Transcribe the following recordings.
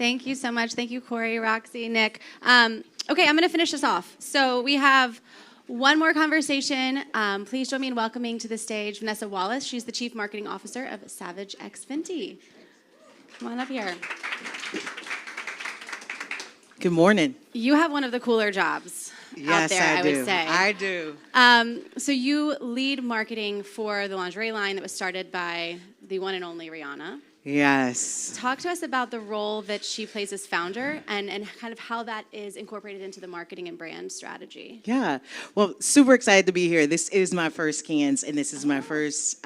Thank you so much. Thank you, Corey, Roxy, Nick. Okay, I'm going to finish this off. So we have one more conversation. Please join me in welcoming to the stage Vanessa Wallace. She's the Chief Marketing Officer of Savage X Fenty. Come on up here. Good morning. You have one of the cooler jobs out there, I would say. I do. So you lead marketing for the lingerie line that was started by the one and only Rihanna. Yes. Talk to us about the role that she plays as founder and kind of how that is incorporated into the marketing and brand strategy. Yeah. Well, super excited to be here. This is my first Cannes, and this is my first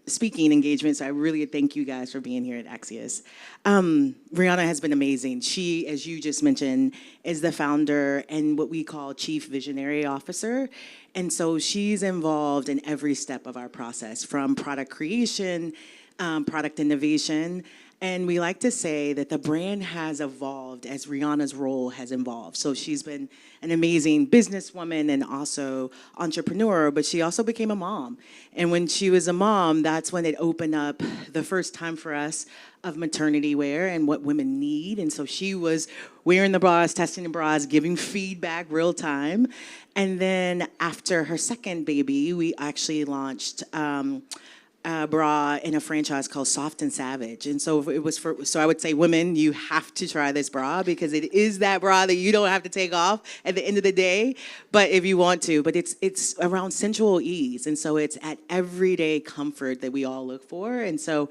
speaking engagement, so I really thank you guys for being here at Axios. Rihanna has been amazing. She, as you just mentioned, is the founder and what we call Chief Visionary Officer. And so she's involved in every step of our process, from product creation, product innovation. And we like to say that the brand has evolved as Rihanna's role has evolved. So she's been an amazing businesswoman and also entrepreneur, but she also became a mom. And when she was a mom, that's when it opened up the first time for us of maternity wear and what women need. And so she was wearing the bras, testing the bras, giving feedback real time. And then after her second baby, we actually launched bra in a franchise called Soft and Savage. And so it was so I would say, women, you have to try this bra because it is that bra that you don't have to take off at the end of the day, but if you want to. But it's around sensual ease. And so it's at everyday comfort that we all look for. And so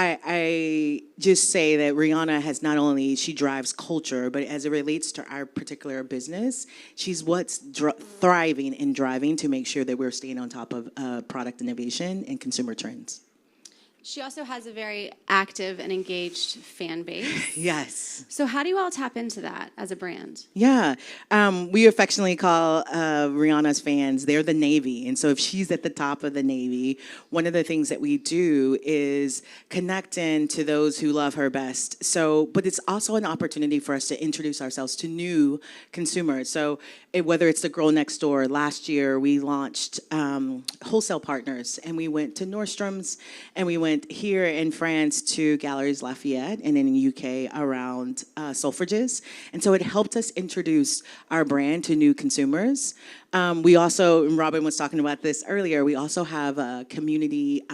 I just say that Rihanna has not only, she drives culture, but as it relates to our particular business, she's what's thriving and driving to make sure that we're staying on top of product innovation and consumer trends. She also has a very active and engaged fan base. Yes. So how do you all tap into that as a brand? Yeah. We affectionately call Rihanna's fans, they're the Navy. And so if she's at the top of the Navy, one of the things that we do is connect in to those who love her best. So, but it's also an opportunity for us to introduce ourselves to new consumers. So whether it's the girl next door, last year we launched wholesale partners, and we went to Nordstrom's, and we went here in France to Galeries Lafayette, and in the UK around Selfridges. And so it helped us introduce our brand to new consumers. We also, and Robin was talking about this earlier, we also have a community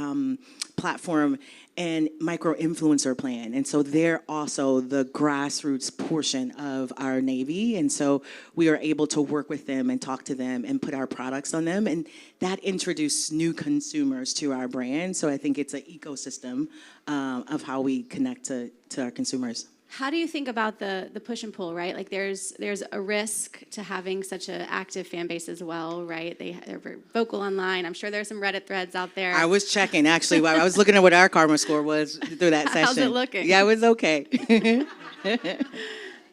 platform and micro-influencer plan. And so they're also the grassroots portion of our Navy. And so we are able to work with them and talk to them and put our products on them. And that introduced new consumers to our brand. So I think it's an ecosystem of how we connect to our consumers. How do you think about the push and pull, right? Like there's a risk to having such an active fan base as well, right? They're very vocal online. I'm sure there's some Reddit threads out there. I was checking, actually. I was looking at what our karma score was through that session. How's it looking? Yeah, it was okay.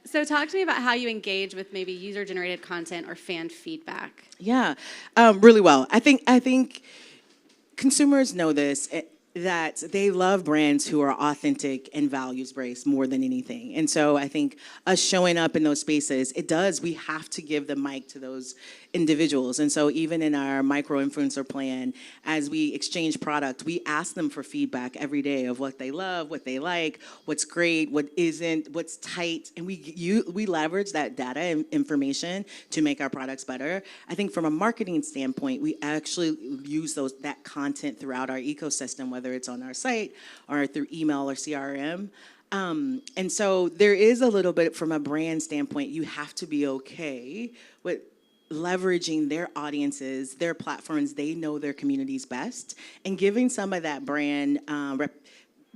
So talk to me about how you engage with maybe user-generated content or fan feedback. Yeah, really well. I think consumers know this, that they love brands who are authentic and values-based more than anything. And so I think us showing up in those spaces, we have to give the mic to those individuals. And so even in our micro-influencer plan, as we exchange product, we ask them for feedback every day of what they love, what they like, what's great, what isn't, what's tight. And we leverage that data and information to make our products better. I think from a marketing standpoint, we actually use that content throughout our ecosystem, whether it's on our site or through email or CRM. And so there is a little bit from a brand standpoint, you have to be okay with leveraging their audiences, their platforms, they know their communities best, and giving some of that brand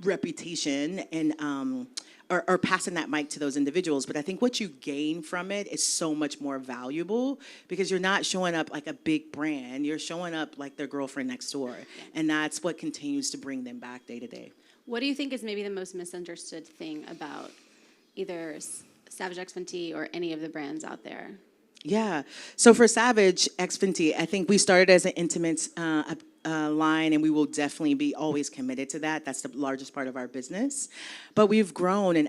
reputation and or passing that mic to those individuals. But I think what you gain from it is so much more valuable because you're not showing up like a big brand, you're showing up like their girlfriend next door. And that's what continues to bring them back day to day. What do you think is maybe the most misunderstood thing about either Savage X Fenty or any of the brands out there? Yeah. So for Savage X Fenty, I think we started as an intimate line, and we will definitely be always committed to that. That's the largest part of our business. But we've grown and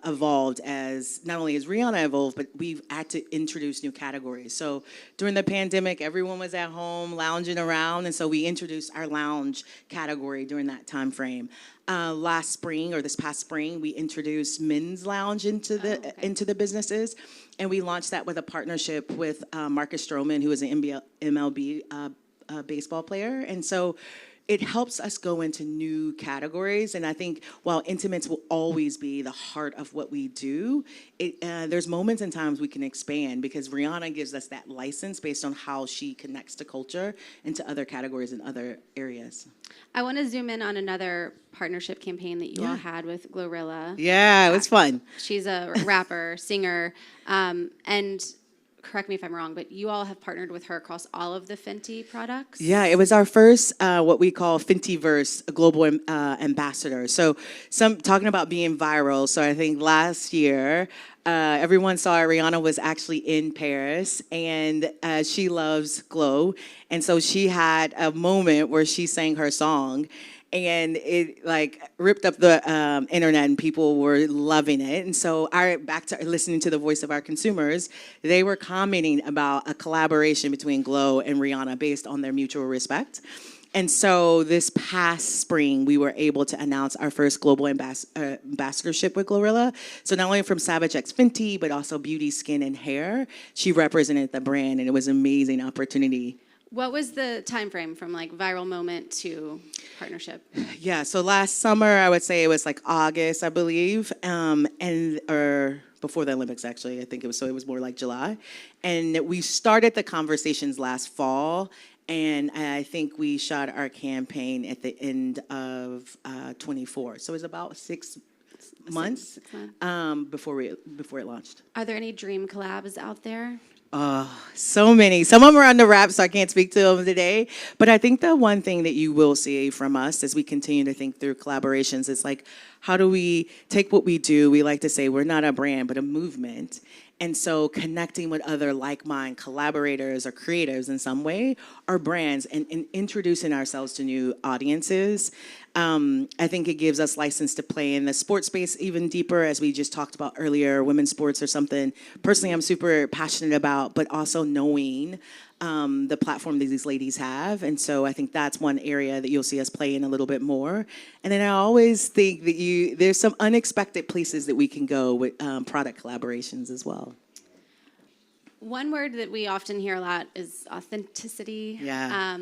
evolved as, not only has Rihanna evolved, but we've had to introduce new categories. So during the pandemic, everyone was at home lounging around, and so we introduced our lounge category during that time frame. Last spring, or this past spring, we introduced men's lounge into the businesses, and we launched that with a partnership with Marcus Stroman, who is an MLB baseball player. And so it helps us go into new categories. And I think while intimates will always be the heart of what we do, there's moments and times we can expand, because Rihanna gives us that license based on how she connects to culture and to other categories in other areas. I want to zoom in on another partnership campaign that you all had with Glorilla. Yeah, it was fun. She's a rapper, singer, and correct me if I'm wrong, but you all have partnered with her across all of the Fenty products? Yeah, it was our first, what we call Fentyverse, a global ambassador. So talking about being viral. So I think last year, everyone saw Rihanna was actually in Paris, and she loves Glow. And so she had a moment where she sang her song, and it like ripped up the internet, and people were loving it. And so back to listening to the voice of our consumers, they were commenting about a collaboration between Glow and Rihanna based on their mutual respect. And so this past spring, we were able to announce our first global ambassadorship with Glorilla. So not only from Savage X Fenty, but also beauty, skin, and hair. She represented the brand, and it was an amazing opportunity. What was the time frame from like viral moment to partnership? Yeah, so last summer, I would say it was like August, I believe, or before the Olympics, actually. I think it was more like July. And we started the conversations last fall, and I think we shot our campaign at the end of 24. So it was about 6 months, before it launched. Are there any dream collabs out there? So many. Some of them are under wraps, so I can't speak to them today. But I think the one thing that you will see from us as we continue to think through collaborations is like, how do we take what we do? We like to say we're not a brand, but a movement. And so connecting with other like-minded collaborators or creators in some way, or brands, and introducing ourselves to new audiences. I think it gives us license to play in the sports space even deeper, as we just talked about earlier. Women's sports are something personally I'm super passionate about, but also knowing the platform that these ladies have. And so I think that's one area that you'll see us play in a little bit more. And then I always think that there's some unexpected places that we can go with product collaborations as well. One word that we often hear a lot is authenticity. Yeah.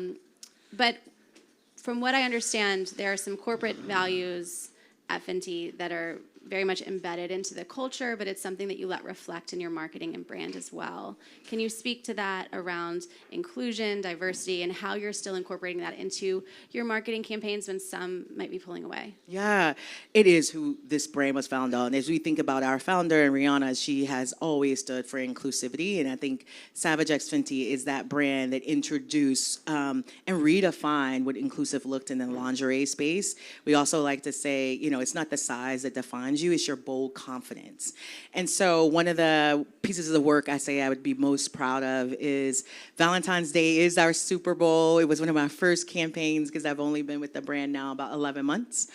But from what I understand, there are some corporate values at Fenty that are very much embedded into the culture, but it's something that you let reflect in your marketing and brand as well. Can you speak to that around inclusion, diversity, and how you're still incorporating that into your marketing campaigns when some might be pulling away? Yeah, it is who this brand was founded on. As we think about our founder and Rihanna, she has always stood for inclusivity, and I think Savage X Fenty is that brand that introduced and redefined what inclusive looked in the lingerie space. We also like to say, it's not the size that defines you, it's your bold confidence. And so one of the pieces of the work I say I would be most proud of is Valentine's Day is our Super Bowl. It was one of my first campaigns because I've only been with the brand now about 11 months.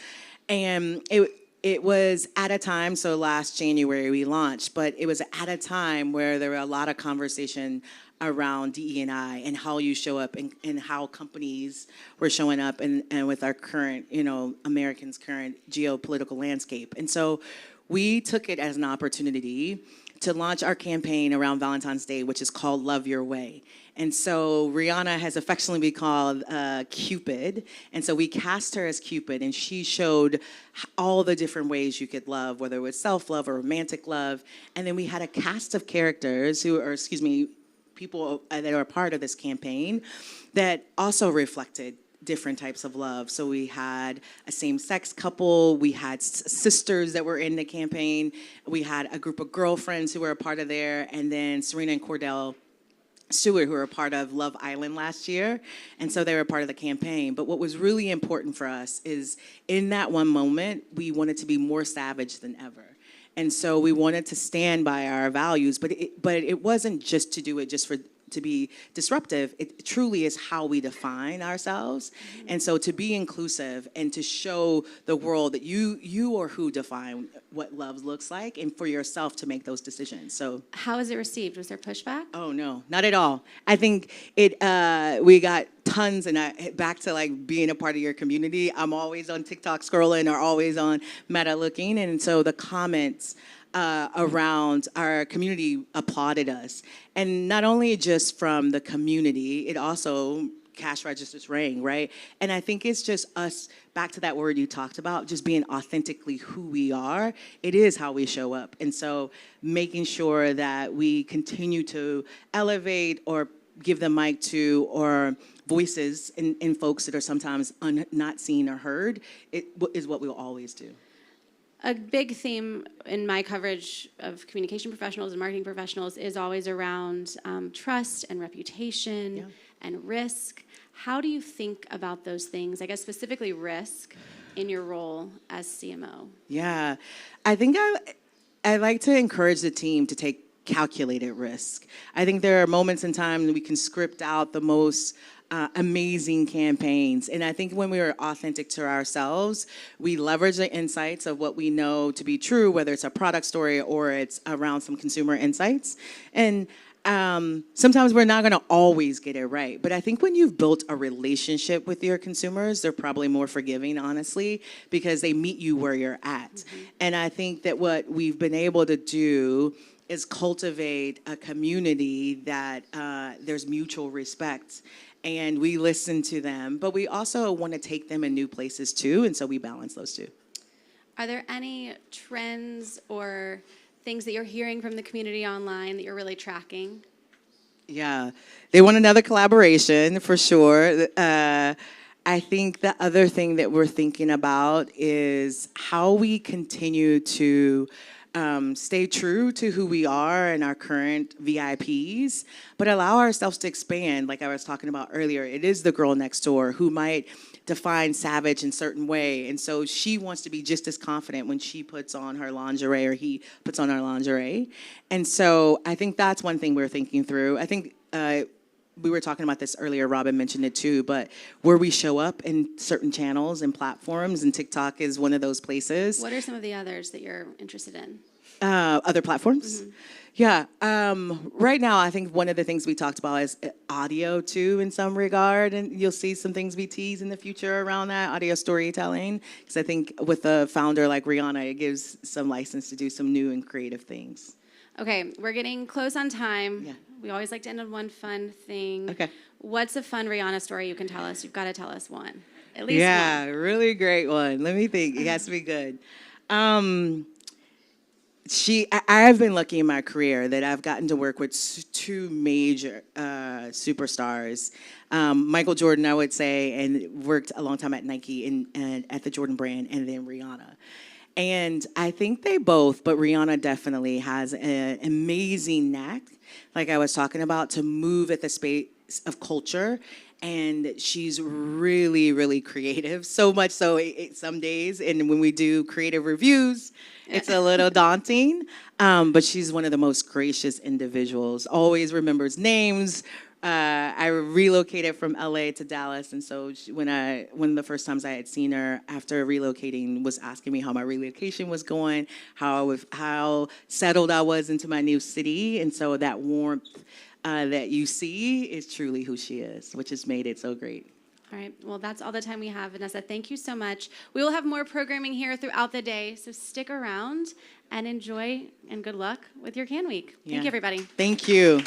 And it was at a time, so last January we launched, but it was at a time where there were a lot of conversation around DE&I and how you show up and how companies were showing up and with our current, Americans' current geopolitical landscape. And so we took it as an opportunity to launch our campaign around Valentine's Day, which is called Love Your Way. And so Rihanna has affectionately been called Cupid. And so we cast her as Cupid, and she showed all the different ways you could love, whether it was self-love or romantic love. And then we had a cast of characters people that are a part of this campaign that also reflected different types of love. So we had a same-sex couple, we had sisters that were in the campaign, we had a group of girlfriends who were a part of there, and then Serena and Cordell Stewart, who were a part of Love Island last year, and so they were a part of the campaign. But what was really important for us is in that one moment, we wanted to be more savage than ever. And so we wanted to stand by our values, but it wasn't just to do it just for to be disruptive, it truly is how we define ourselves. And so to be inclusive and to show the world that you are who define what love looks like, and for yourself to make those decisions. So How was it received? Was there pushback? oh no, not at all. I think we got tons, and back to like being a part of your community. I'm always on TikTok scrolling or always on Meta looking, and so the comments around our community applauded us, and not only just from the community, it also cash registers rang, right? And I think it's just us, back to that word you talked about, just being authentically who we are. It is how we show up. And so making sure that we continue to elevate or give the mic to or voices in folks that are sometimes not seen or heard, is what we'll always do. A big theme in my coverage of communication professionals and marketing professionals is always around trust and reputation and risk. How do you think about those things, I guess specifically risk, in your role as CMO? Yeah, I think I like to encourage the team to take calculated risk. I think there are moments in time that we can script out the most amazing campaigns. And I think when we are authentic to ourselves, we leverage the insights of what we know to be true, whether it's a product story or it's around some consumer insights. And sometimes we're not going to always get it right. But I think when you've built a relationship with your consumers, they're probably more forgiving, honestly, because they meet you where you're at. Mm-hmm. And I think that what we've been able to do is cultivate a community that there's mutual respect. And we listen to them, but we also want to take them in new places too, and so we balance those two. Are there any trends or things that you're hearing from the community online that you're really tracking? Yeah, they want another collaboration for sure. I think the other thing that we're thinking about is how we continue to stay true to who we are and our current VIPs, but allow ourselves to expand. Like I was talking about earlier, it is the girl next door who might define Savage in a certain way, and so she wants to be just as confident when she puts on her lingerie or he puts on our lingerie. And so I think that's one thing we're thinking through. I think we were talking about this earlier, Robin mentioned it too, but where we show up in certain channels and platforms, and TikTok is one of those places. What are some of the others that you're interested in? Other platforms? Mm-hmm. Yeah. Right now, I think one of the things we talked about is audio too, in some regard, and you'll see some things we tease in the future around that, audio storytelling, because I think with a founder like Rihanna, it gives some license to do some new and creative things. Okay, we're getting close on time. Yeah. We always like to end on one fun thing. Okay. What's a fun Rihanna story you can tell us? You've got to tell us one. At least yeah, one. Really great one. Let me think. It has to be good. I've been lucky in my career that I've gotten to work with two major superstars. Michael Jordan, I would say, and worked a long time at Nike and at the Jordan brand, and then Rihanna. And I think they both, but Rihanna definitely has an amazing knack, like I was talking about, to move at the space of culture. And she's really, really creative, so much so some days, and when we do creative reviews, it's a little daunting, but she's one of the most gracious individuals, always remembers names. I relocated from LA to Dallas, and so one of the first times I had seen her after relocating was asking me how my relocation was going, how settled I was into my new city, and so that warmth that you see is truly who she is, which has made it so great. All right. Well, that's all the time we have, Vanessa. Thank you so much. We will have more programming here throughout the day, so stick around and enjoy, and good luck with your Can Week. Thank you, everybody. Thank you.